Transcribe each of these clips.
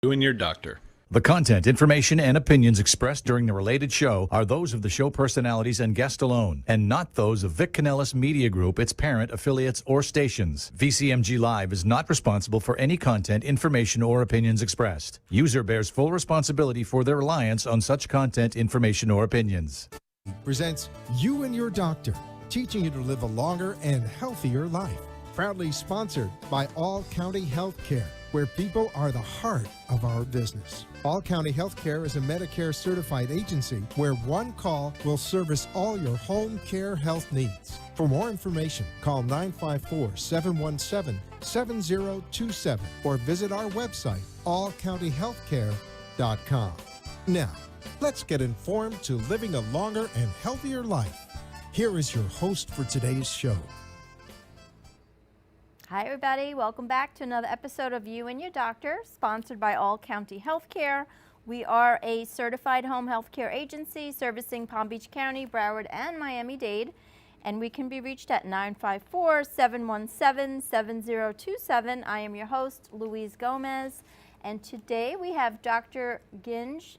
You and your doctor. The content, information, and opinions expressed during the related show are those of the show personalities and guest alone, and not those of Vic Canellis Media Group, its parent, affiliates, or stations. VCMG Live is not responsible for any content, information, or opinions expressed. User bears full responsibility for their reliance on such content, information, or opinions. Presents You and Your Doctor, teaching you to live a longer and healthier life. Proudly sponsored by All County Healthcare, where people are the heart of our business. All County Healthcare is a Medicare certified agency where one call will service all your home care health needs. For more information, call 954-717-7027 or visit our website, allcountyhealthcare.com. Now, let's get informed to living a longer and healthier life. Here is your host for today's show. Hi everybody, welcome back to another episode of You and Your Doctor, sponsored by All County Healthcare. We are a certified home healthcare agency servicing Palm Beach County, Broward, and Miami-Dade, and we can be reached at 954-717-7027. I am your host, Louise Gomez, and today we have Dr. Ginge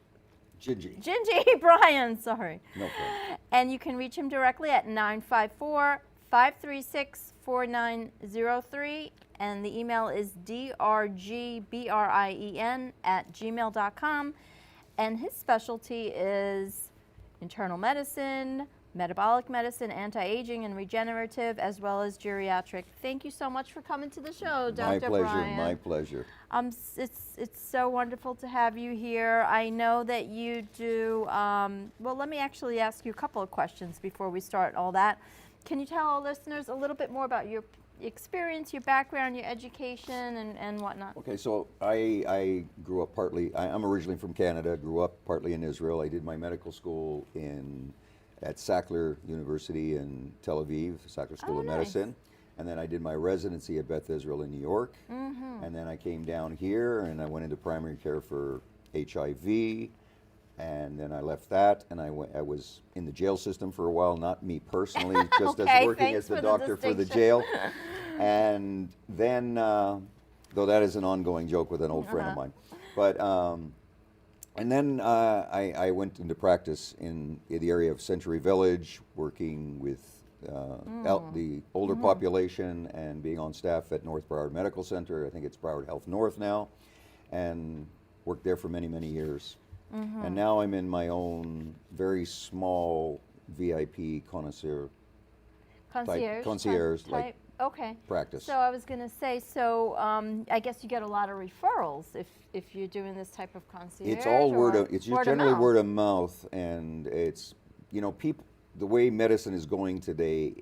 Brien, sorry. No problem. And you can reach him directly at 954-536-4903, and the email is drgbrien@gmail.com, and his specialty is internal medicine, metabolic medicine, anti-aging, and regenerative, as well as geriatric. Thank you so much for coming to the show, Dr. Brien. My pleasure. It's so wonderful to have you here. I know that you do, well, let me actually ask you a couple of questions before we start all that. Can you tell our listeners a little bit more about your experience, your background, your education, and whatnot? Okay, so I grew up I'm originally from Canada, grew up partly in Israel. I did my medical school at Sackler University in Tel Aviv, Sackler School of Medicine. And then I did my residency at Beth Israel in New York. Mm-hmm. And then I came down here and I went into primary care for HIV. And then I left that, and I was in the jail system for a while, not me personally, just okay, as working as the doctor for the jail. And then, though that is an ongoing joke with an old friend of mine. But, and then I went into practice in the area of Century Village, working with the older population and being on staff at North Broward Medical Center. I think it's Broward Health North now, and worked there for many, many years. Mm-hmm. And now I'm in my own very small VIP concierge type okay. practice. So I was going to say, so I guess you get a lot of referrals if you're doing this type of concierge. It's all it's generally word of mouth, and it's, people, the way medicine is going today,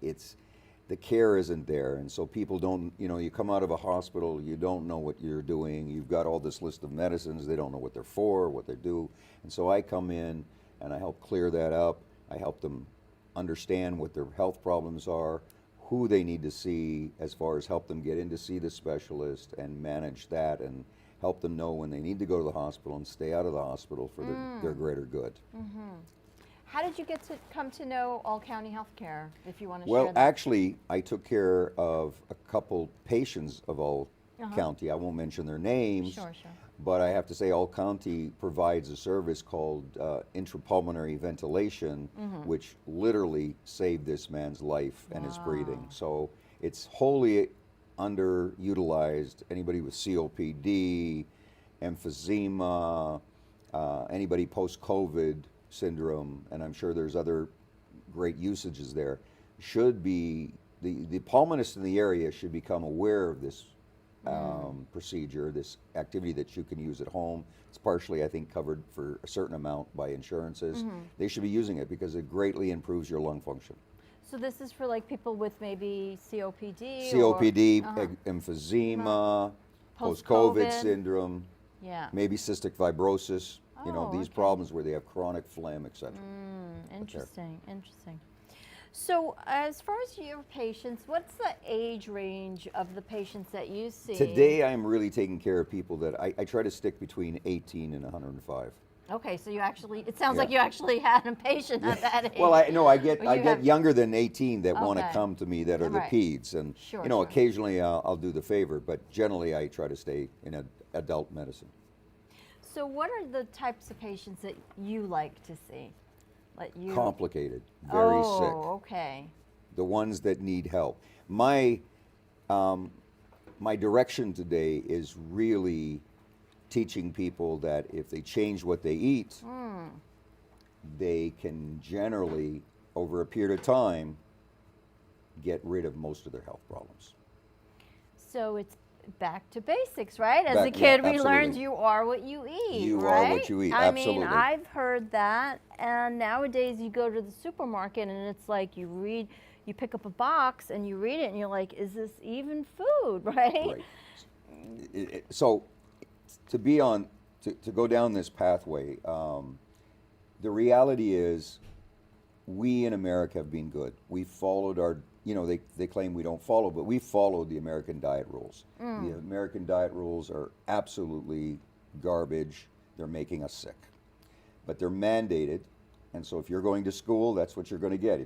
the care isn't there, and so people don't, you come out of a hospital, you don't know what you're doing, you've got all this list of medicines, they don't know what they're for, what they do, and so I come in and I help clear that up, I help them understand what their health problems are, who they need to see, as far as help them get in to see the specialist and manage that, and help them know when they need to go to the hospital and stay out of the hospital for their greater good. Mm-hmm. How did you get to come to know All County Healthcare, if you want to share Well, that? actually, I took care of a couple patients of All County. I won't mention their names, Sure. but I have to say All County provides a service called intrapulmonary ventilation, which literally saved this man's life and his breathing. So it's wholly underutilized. Anybody with COPD, emphysema, anybody post-COVID syndrome, and I'm sure there's other great usages there, should be, the pulmonists in the area should become aware of this procedure, this activity that you can use at home. It's partially, I think, covered for a certain amount by insurances. They should be using it because it greatly improves your lung function. So this is for like people with maybe COPD? Emphysema, post-COVID syndrome, maybe cystic fibrosis. These problems where they have chronic phlegm, etc. Interesting. So as far as your patients, what's the age range of the patients that you see? Today I'm really taking care of people that I try to stick between 18 and 105. Okay, so you actually, it sounds like you actually had a patient at that age. Well, I get younger than 18 that want to come to me that are the peds, and occasionally I'll do the favor, but generally I try to stay in adult medicine. So what are the types of patients that you like to see? Like you? Complicated, very sick. Oh, okay. The ones that need help. My direction today is really teaching people that if they change what they eat, they can generally, over a period of time, get rid of most of their health problems. So it's back to basics, right? As a Back- kid, yeah, we learned absolutely. you are what you eat. You right? are what you eat, I absolutely. mean, I've heard that, and nowadays you go to the supermarket and it's like you pick up a box and you read it and you're like, is this even food, right? Right. So, to go down this pathway, the reality is, we in America have been good. We followed they claim we don't follow, but we followed the American diet rules. The American diet rules are absolutely garbage. They're making us sick. But they're mandated, and so if you're going to school, that's what you're going to get.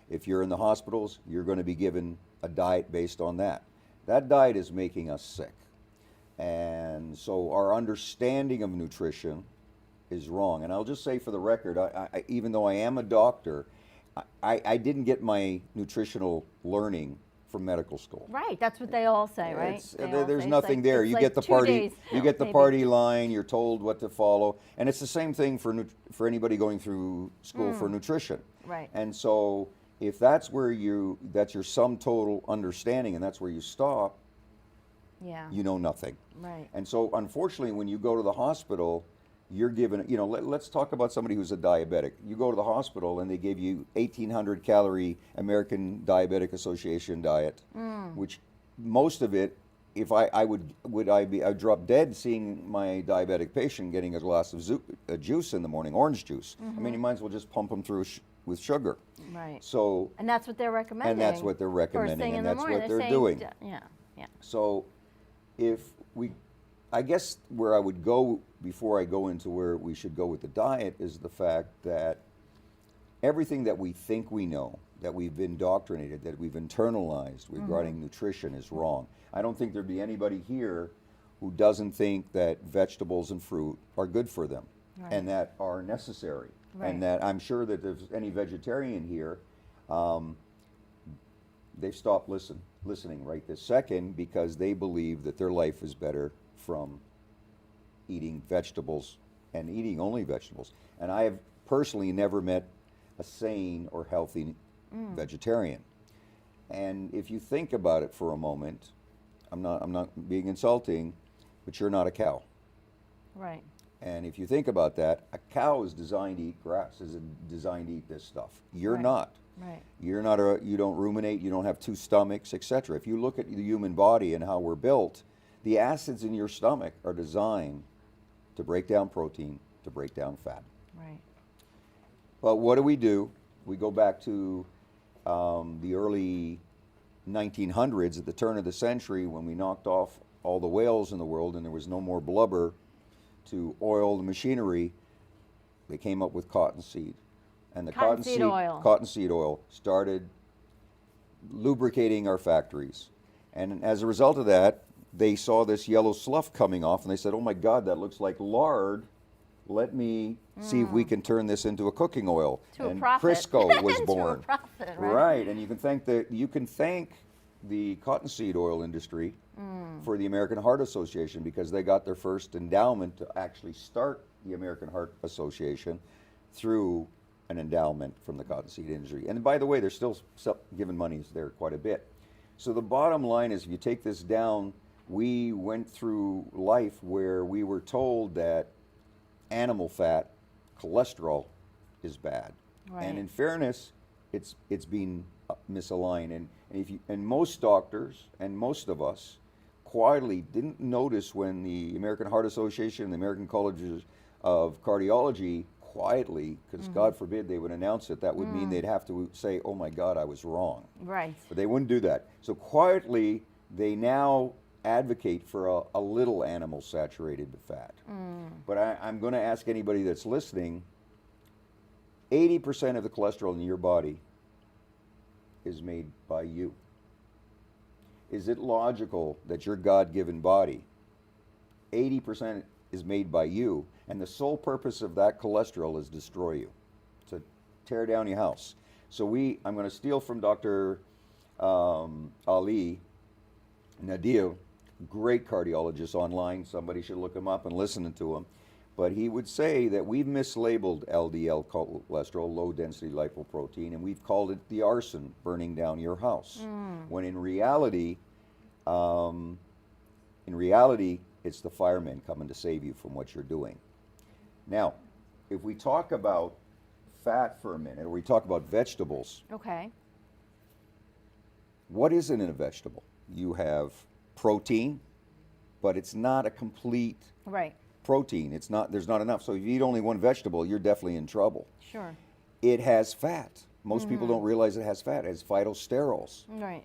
If you're in the hospitals, you're going to be given a diet based on that. That diet is making us sick. And so our understanding of nutrition is wrong. And I'll just say for the record, I even though I am a doctor, I didn't get my nutritional learning from medical school. Right, that's what they all say, right? There's nothing there. You get the party, party line. You're told what to follow, and it's the same thing for anybody going through school for nutrition. Right. And so, if that's that's your sum total understanding, and that's where you stop, you know nothing. Right. And so, unfortunately, when you go to the hospital, you're given, let's talk about somebody who's a diabetic. You go to the hospital and they give you 1,800 calorie American Diabetic Association diet, which most of it, if I'd drop dead seeing my diabetic patient getting a glass of juice in the morning, orange juice. I mean, you might as well just pump them through with sugar. Right. So. And that's what they're recommending. And that's what they're recommending, First thing in and the that's morning, what they're doing. Yeah. So, I guess where I would go before I go into where we should go with the diet is the fact that everything that we think we know, that we've indoctrinated, that we've internalized regarding nutrition is wrong. I don't think there'd be anybody here who doesn't think that vegetables and fruit are good for them and that are necessary. Right. And that I'm sure that if there's any vegetarian here, they've stopped listening right this second because they believe that their life is better from eating vegetables and eating only vegetables. And I have personally never met a sane or healthy vegetarian. And if you think about it for a moment, I'm not being insulting, but you're not a cow. Right. And if you think about that, a cow is designed to eat grass, is designed to eat this stuff. You're not. Right. You don't ruminate, you don't have two stomachs, etc. If you look at the human body and how we're built, the acids in your stomach are designed to break down protein, to break down fat. Right. But what do? We go back to the early 1900s, at the turn of the century, when we knocked off all the whales in the world and there was no more blubber to oil the machinery. They came up with cottonseed. And the cottonseed oil started lubricating our factories. And as a result of that, they saw this yellow slough coming off and they said, oh my God, that looks like lard. Let me see if we can turn this into a cooking oil. And Crisco was born. To a profit, right? Right, and you can thank the cottonseed oil industry for the American Heart Association because they got their first endowment to actually start the American Heart Association through an endowment from the cottonseed industry. And by the way, they're still giving money there quite a bit. So the bottom line is, if you take this down, we went through life where we were told that animal fat, cholesterol, is bad. Right. And in fairness, it's been misaligned. And most doctors and most of us quietly didn't notice when the American Heart Association and the American Colleges of Cardiology quietly, because God forbid they would announce it, that would mean they'd have to say, oh my God, I was wrong. Right. But they wouldn't do that. So quietly, they now advocate for a little animal saturated fat. But I'm going to ask anybody that's listening, 80% of the cholesterol in your body is made by you. Is it logical that your God-given body, 80% is made by you, and the sole purpose of that cholesterol is destroy you, to tear down your house. So I'm going to steal from Dr. Ali Nadir, great cardiologist online. Somebody should look him up and listen to him. But he would say that we've mislabeled LDL cholesterol, low density lipoprotein, and we've called it the arson burning down your house. When in reality, it's the firemen coming to save you from what you're doing. Now, if we talk about fat for a minute, or we talk about vegetables, Okay. what is in a vegetable? You have protein, but it's not a complete Right. protein. There's not enough. So if you eat only one vegetable, you're definitely in trouble. Sure. It has fat. Most people don't realize it has fat. It has phytosterols. Right.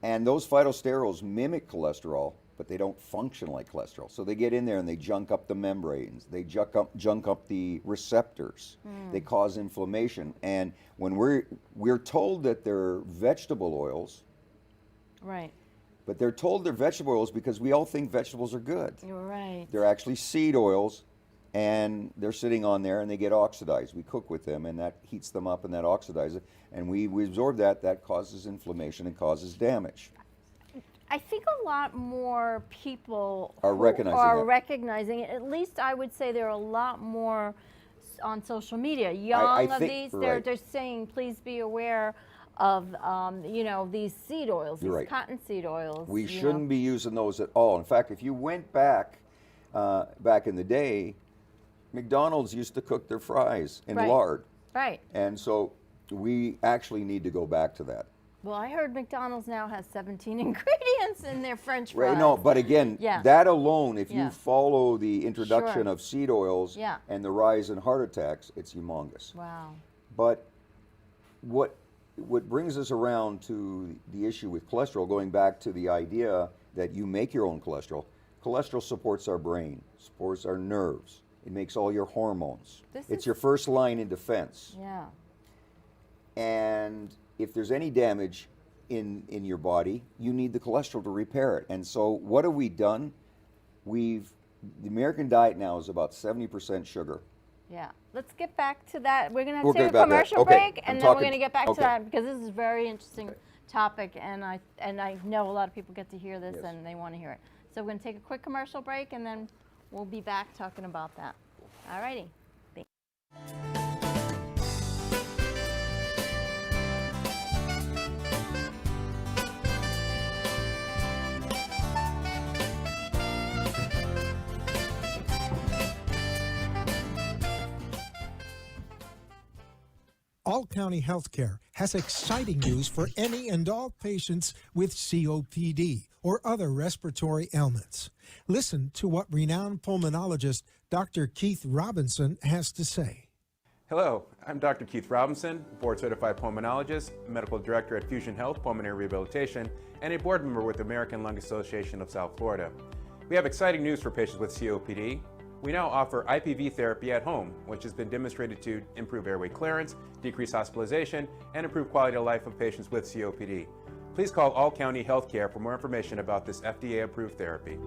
And those phytosterols mimic cholesterol, but they don't function like cholesterol. So they get in there and they junk up the membranes. They junk up the receptors. They cause inflammation. And when we're told that they're vegetable oils, Right. but they're told they're vegetable oils because we all think vegetables are good. You're right. They're actually seed oils, and they're sitting on there and they get oxidized. We cook with them and that heats them up and that oxidizes it. And we absorb that. That causes inflammation and causes damage. I think a lot more people Are who recognizing are that. recognizing it. At least I would say there are a lot more on social media. Young I of think- these, right. they're saying, please be aware of these seed oils, You're these right. cottonseed oils. We you shouldn't know. be using those at all. In fact, if you went back in the day, McDonald's used to cook their fries in Right. lard. Right. And so we actually need to go back to that. Well, I heard McDonald's now has 17 ingredients in their French fries. Right, no, but again, Yeah. that alone, if Yeah. you follow the introduction Sure. of seed oils Yeah. and the rise in heart attacks, it's humongous. Wow. But what brings us around to the issue with cholesterol, going back to the idea that you make your own cholesterol. Cholesterol supports our brain, supports our nerves. It makes all your hormones. This It's is- your first line in defense. Yeah. And if there's any damage in your body, you need the cholesterol to repair it. And so what have we done? The American diet now is about 70% sugar. Yeah. Let's get back to that. We're going to We'll take get a back to that. commercial Okay, break, I'm and then we're talking- going to get back to okay. that because this is a very interesting topic, and I know a lot of people get to hear this Yes. and they want to hear it. So we're going to take a quick commercial break, and then we'll be back talking about that. All righty. All County Healthcare has exciting news for any and all patients with COPD or other respiratory ailments. Listen to what renowned pulmonologist Dr. Keith Robinson has to say. Hello, I'm Dr. Keith Robinson, board-certified pulmonologist, medical director at Fusion Health Pulmonary Rehabilitation, and a board member with the American Lung Association of South Florida. We have exciting news for patients with COPD. We now offer IPV therapy at home, which has been demonstrated to improve airway clearance, decrease hospitalization, and improve quality of life of patients with COPD. Please call All County Healthcare for more information about this FDA-approved therapy.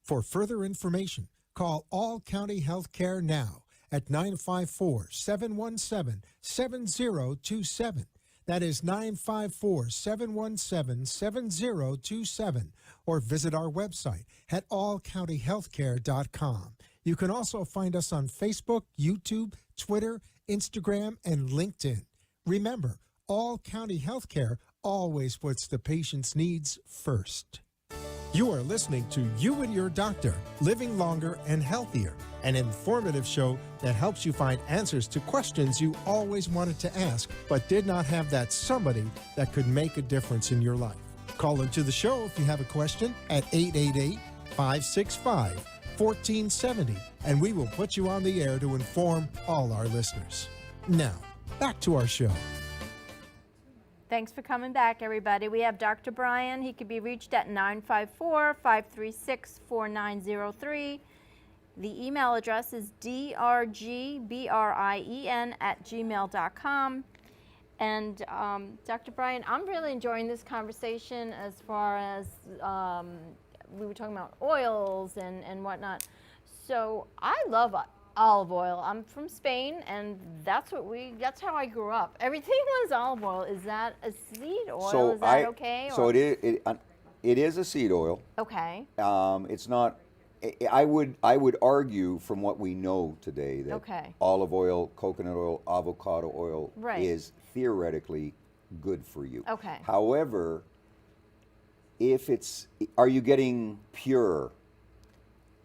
For further information, call All County Healthcare now at 954-717-7027. That is 954-717-7027, or visit our website at allcountyhealthcare.com. You can also find us on Facebook, YouTube, Twitter, Instagram, and LinkedIn. Remember, All County Healthcare always puts the patient's needs first. You are listening to You and Your Doctor, Living Longer and Healthier, an informative show that helps you find answers to questions you always wanted to ask, but did not have that somebody that could make a difference in your life. Call into the show if you have a question at 888-565-1470, and we will put you on the air to inform all our listeners. Now, back to our show. Thanks for coming back, everybody. We have Dr. Brien. He can be reached at 954-536-4903. The email address is drgbrien@gmail.com. And Dr. Brien, I'm really enjoying this conversation as far as we were talking about oils and whatnot. So I love olive oil. I'm from Spain, and that's how I grew up. Everything was olive oil. Is that a seed oil? Is that okay? So it is a seed oil. Okay. It's not. I would argue from what we know today that Okay. olive oil, coconut oil, avocado oil Right. is theoretically good for you. Okay. However, are you getting pure?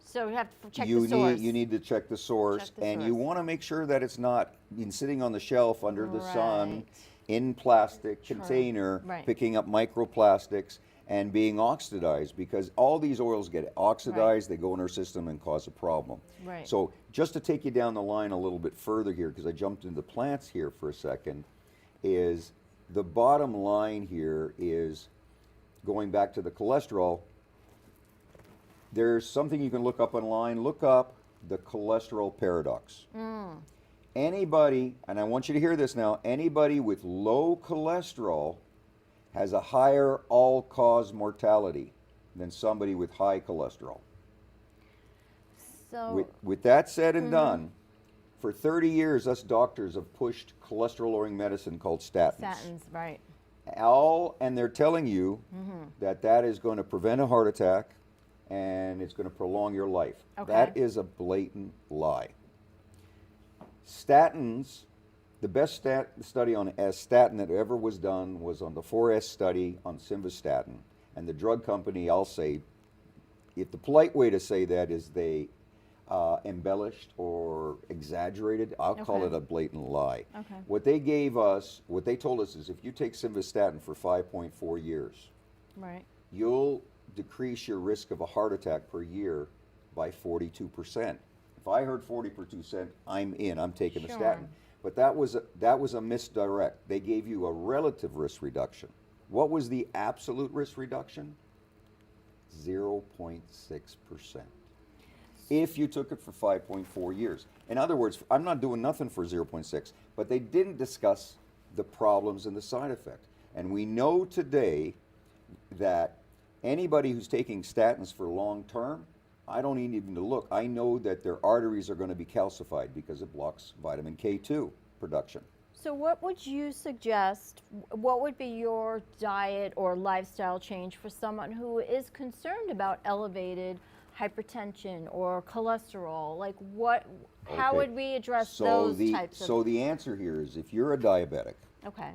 So you have to check the source. You need to check the source, Check the and you source. want to make sure that it's not been sitting on the shelf under the sun Right. in plastic Sure. container, Right. picking up microplastics and being oxidized, because all these oils get oxidized, they go in our system and cause a problem. Right. So just to take you down the line a little bit further here, because I jumped into the plants here for a second, is the bottom line here is going back to the cholesterol. There's something you can look up online. Look up the cholesterol paradox. Anybody, and I want you to hear this now, anybody with low cholesterol has a higher all-cause mortality than somebody with high cholesterol. So With that said and done, for 30 years, us doctors have pushed cholesterol-lowering medicine called statins. statins, right? And they're telling you that is going to prevent a heart attack and it's going to prolong your life. Okay. That is a blatant lie. Statins, the best study on a statin that ever was done was on the 4S study on simvastatin. And the drug company, I'll say, if the polite way to say that is they embellished or exaggerated, I'll call Okay. it a blatant lie. Okay. What they told us is if you take simvastatin for 5.4 years, Right. you'll decrease your risk of a heart attack per year by 42%. If I heard 40%, I'm in. I'm taking a Sure. statin. But that was a misdirect. They gave you a relative risk reduction. What was the absolute risk reduction? 0.6%. If you took it for 5.4 years. In other words, I'm not doing nothing for 0.6, but they didn't discuss the problems and the side effect. And we know today that anybody who's taking statins for long term, I don't need even to look. I know that their arteries are going to be calcified because it blocks vitamin K2 production. So what would you suggest, what would be your diet or lifestyle change for someone who is concerned about elevated hypertension or cholesterol? Like how Okay. would we address those types of? So the answer here is if you're a diabetic, Okay,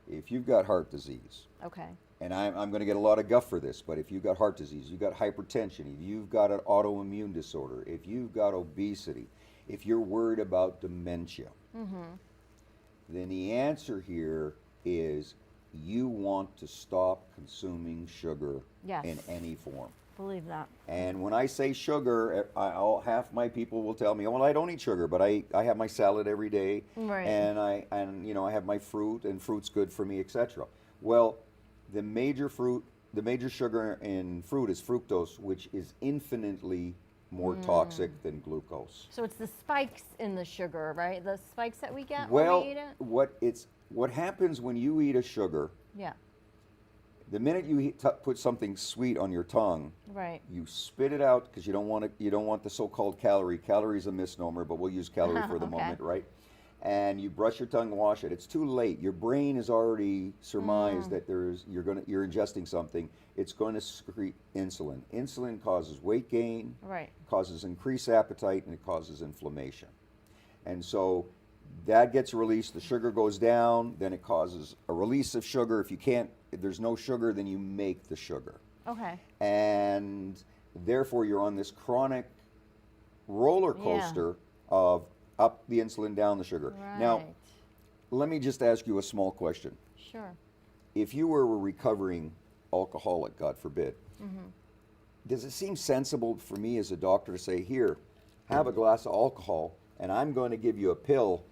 if you've got heart disease, okay, and I'm going to get a lot of guff for this, but if you've got heart disease, you've got hypertension, if you've got an autoimmune disorder, if you've got obesity, if you're worried about dementia, then the answer here is you want to stop consuming sugar Yes. in any form. believe that. And when I say sugar, half my people will tell me, well, I don't eat sugar, but I have my salad every day, Right. and I have my fruit, and fruit's good for me, etc. Well, the major sugar in fruit is fructose, which is infinitely more toxic than glucose. So it's the spikes in the sugar, right? The spikes that we get Well, when we eat it? what happens when you eat a sugar, Yeah, the minute you put something sweet on your tongue, right. you spit it out because you don't want the so-called calorie. Calorie is a misnomer, but we'll use calorie for the Okay. moment, right? And you brush your tongue, wash it. It's too late. Your brain has already surmised that you're ingesting something. It's going to secrete insulin. Insulin causes weight gain, Right. causes increased appetite, and it causes inflammation. And so that gets released. The sugar goes down. Then it causes a release of sugar. If there's no sugar, then you make the sugar. Okay. And therefore you're on this chronic roller coaster of up the insulin, down the sugar. Right. Now, let me just ask you a small question. Sure. If you were a recovering alcoholic, God forbid, does it seem sensible for me as a doctor to say, here, have a glass of alcohol, and I'm going to give you a pill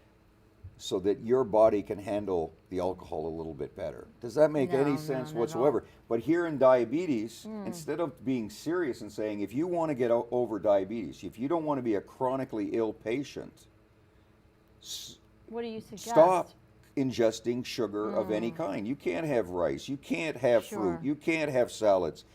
so that your body can handle the alcohol a little bit better? Does that make any No, sense not at whatsoever? But here in diabetes, instead of being serious and saying, if you want to get over diabetes, if you don't want to be a chronically ill patient, What do you suggest? stop ingesting sugar of any kind. You can't have rice. You can't have fruit. You can't have salads.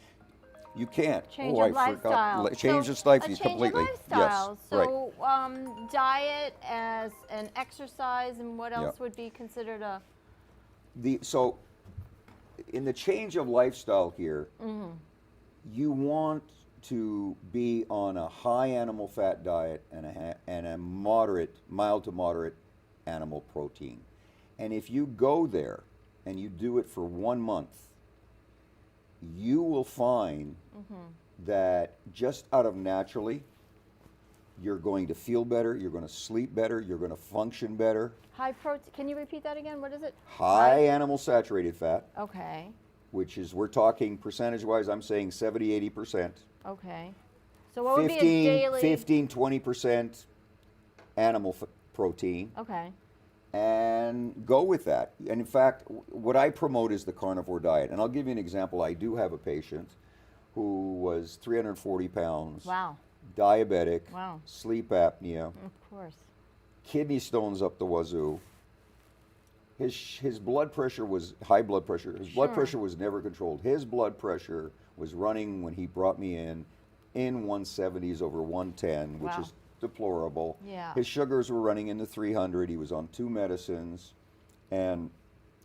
You can't. Change oh, of I lifestyle. forgot. Change So, of life a change completely. of lifestyle. Yes. Right. So diet as an exercise, and what else Yeah. would be considered a? So in the change of lifestyle here, you want to be on a high animal fat diet and a mild to moderate animal protein. And if you go there and you do it for 1 month, you will find that just out of naturally, you're going to feel better, you're going to sleep better, you're going to function better. High protein. Can you repeat that again? What is it? High animal saturated fat, Okay. which is, we're talking percentage-wise, I'm saying 70, 80%. Okay. So what would be a daily? 15, 20% animal protein, Okay. and go with that. And in fact, what I promote is the carnivore diet. And I'll give you an example. I do have a patient who was 340 pounds, Wow. diabetic, Wow. sleep apnea, Of course. kidney stones up the wazoo. His blood pressure was high blood pressure. His blood Sure. pressure was never controlled. His blood pressure was running when he brought me in 170s over 110, which Wow. is deplorable. Yeah. His sugars were running in the 300. He was on 2 medicines, and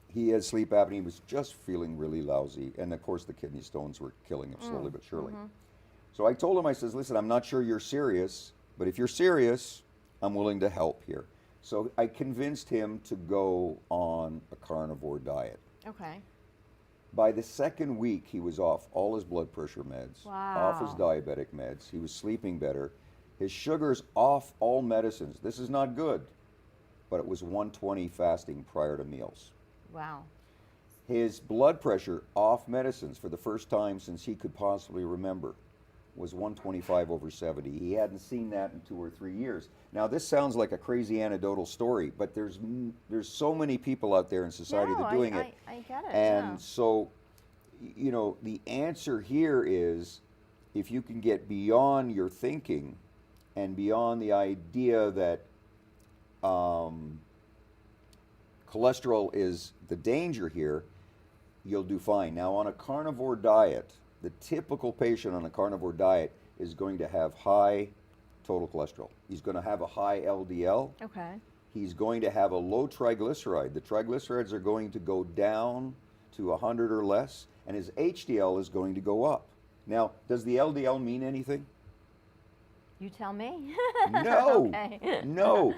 he had sleep apnea. He was just feeling really lousy, and of course the kidney stones were killing him slowly but surely. So I told him, I says, listen, I'm not sure you're serious, but if you're serious, I'm willing to help here. So I convinced him to go on a carnivore diet. Okay. By the second week, he was off all his blood pressure meds, off his Wow. diabetic meds. He was sleeping better. His sugars off all medicines. This is not good, but it was 120 fasting prior to meals. Wow. His blood pressure off medicines for the first time since he could possibly remember was 125 over 70. He hadn't seen that in 2 or 3 years. Now this sounds like a crazy anecdotal story, but there's so many people out there in society that are doing it. I get it. And yeah. so, you know, the answer here is if you can get beyond your thinking and beyond the idea that cholesterol is the danger here, you'll do fine. Now, on a carnivore diet, the typical patient on a carnivore diet is going to have high total cholesterol. He's going to have a high LDL. Okay. He's going to have a low triglyceride. The triglycerides are going to go down to 100 or less, and his HDL is going to go up. Now, does the LDL mean anything? You tell me. No. Okay. No.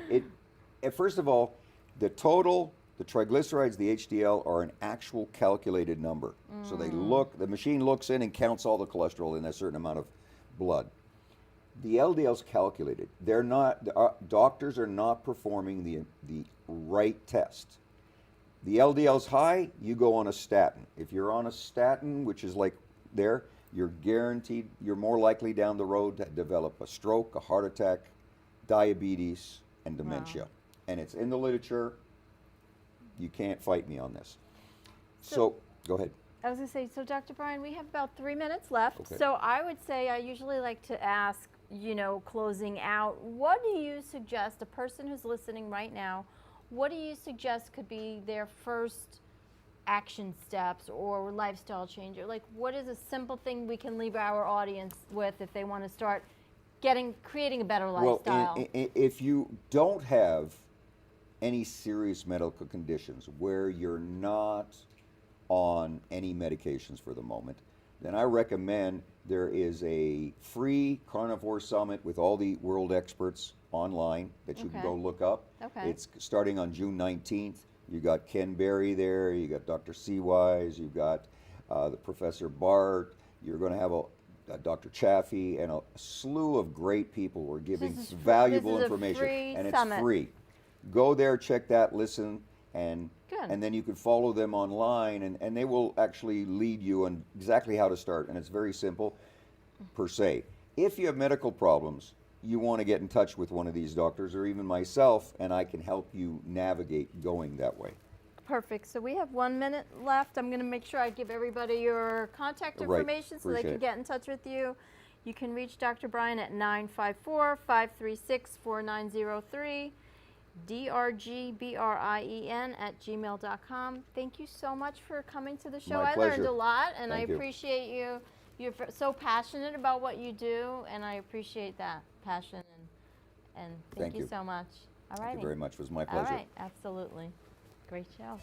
First of all, the total, the triglycerides, the HDL are an actual calculated number. So they the machine looks in and counts all the cholesterol in a certain amount of blood. The LDL's calculated. They're not, doctors are not performing the right test. The LDL's high, you go on a statin. If you're on a statin, which is like there, you're guaranteed, you're more likely down the road to develop a stroke, a heart attack, diabetes, and dementia. And it's in the literature. You can't fight me on this. So go ahead. I was going to say, so Dr. Brien, we have about 3 minutes left. Okay. So I would say I usually like to ask, you know, closing out, what do you suggest, a person who's listening right now, what do you suggest could be their first action steps or lifestyle changer? Like, what is a simple thing we can leave our audience with if they want to start creating a better lifestyle? Well, if you don't have any serious medical conditions where you're not on any medications for the moment, then I recommend there is a free carnivore summit with all the world experts online that you can go look up. Okay. It's starting on June 19th. You got Ken Berry there, you got Dr. Seawise, you've got the Professor Bart, you're going to have a Dr. Chaffee, and a slew of great people who are giving valuable information. And it's free. Go there, check that, listen, and then you can follow them online, and they will actually lead you on exactly how to start. And it's very simple, per se. If you have medical problems, you want to get in touch with one of these doctors or even myself, and I can help you navigate going that way. Perfect. So we have 1 minute left. I'm going to make sure I give everybody your contact information so they can get in touch with you. You can reach Dr. Brien at 954-536-4903. drgbrien@gmail.com. Thank you so much for coming to the show. My I learned pleasure. a lot, and Thank I you. appreciate you. You're so passionate about what you do, and I appreciate that passion. And thank you so much. All right. Thank you very much. It was my All pleasure. right, absolutely. Great show.